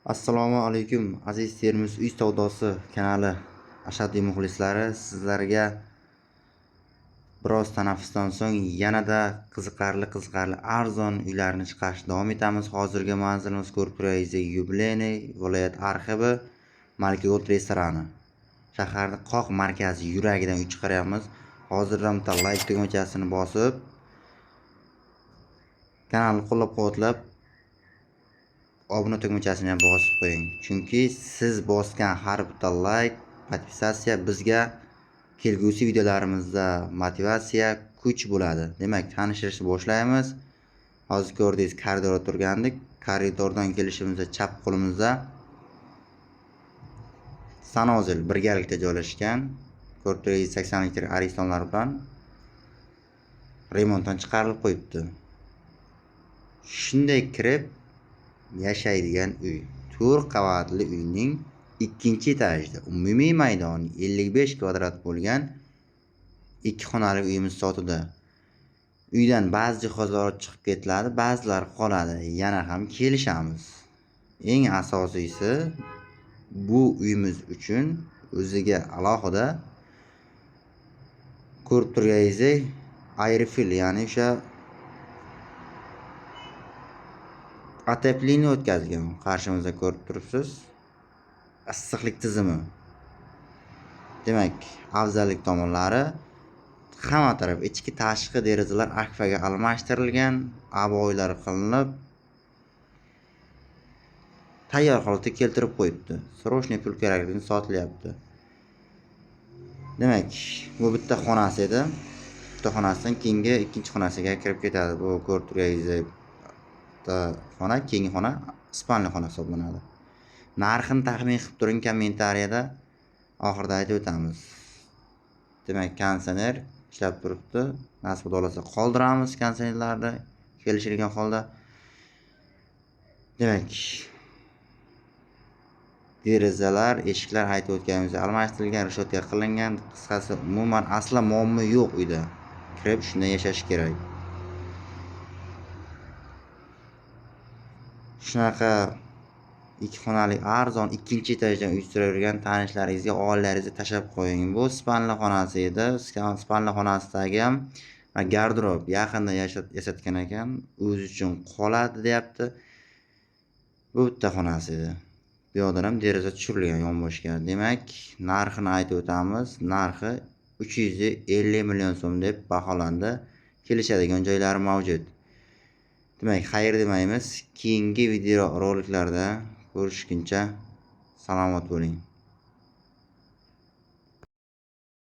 Assalomu alaykum aziz Termiz uy savdosi kanali ashaddiy muxlislari, sizlarga biroz tanaffusdan so'ng yanada qiziqarli arzon uylarni chiqarishda davom etamiz. Hozirgi manzilimiz Ko'rturazli yubileyniy viloyat arxivi Malika restorani. Shaharning qoq markazi yuragidan uy chiqaryapmiz. Hozirdan like tugmachasini bosib, kanalni qo'llab-quvvatlab, obuna tugmachasini ham bosib qo'ying. Chunki siz bosgan har bitta like, podpisatsiya bizga kelgusi videolarimizda motivatsiya, kuch bo'ladi. Demak, tanishishni boshlaymiz. Hozir ko'rdingiz, koridorda turgandik. Koridordan kelishimizda chap qo'limizda sanozil birgalikda joylashgan. Ko'rturazli 80 litr aristonlar bilan remontdan chiqarilib qo'yibdi. Shunday kirib yashaydigan uy. 4 qavatli uyning 2-etajida umumiy maydoni 55 kvadrat bo'lgan 2 xonali uyimiz sotuvda. Uydan ba'zi jihozlar chiqib ketiladi, ba'zilari qoladi. Yana ham kelishamiz. Eng asosiysi, bu uyimiz uchun o'ziga alohida Ko'rturazli aerofil, ya'ni o'sha oteplini o'tkazgan. Qarshimizda ko'rib turibsiz. Issiqlik tizimi. Demak, afzallik tomonlari hamma taraf ichki tashqi derazalar akfaga almashtirilgan, aboylar qilinib, tayyor holatga keltirib qo'yibdi. Srochniy pul kerakligini sotilyapti. Demak, bu bitta xonasi edi. Bitta xonasidan keyingi ikkinchi xonasiga kirib ketadi. Bu Ko'rturazli xona, keyingi xona spalni xona hisoblanadi. Narxini taxmin qilib turing, kommentariyada oxirida aytib o'tamiz. Demak, konditsioner ishlab turibdi. Nasib bo'lsa qoldiramiz konditsionerlarni kelishilgan holda. Demak, derazalar, eshiklar aytib o'tganimizda almashtirilgan, rishotka qilingan. Qisqasi, umuman asla muammo yo'q uyda. Kirib shunday yashash kerak. Shunaqa 2 xonali arzon 2-etajdan uy suravergan tanishlaringizga, oilalaringizga tashab qo'ying. Bu spalni xonasi edi. Spalni xonasidagi ham garderob yaqinda yasatgan ekan. O'zi uchun qoladi, deyapti. Bu bitta xonasi edi. Bu yoqdan ham deraza tushirilgan yonboshga. Demak, narxini aytib o'tamiz. Narxi 350 million so'm deb baholandi. Kelishadigan joylari mavjud. Demak, xayr demaymiz. Keyingi video roliklarda ko'rishguncha salomat bo'ling.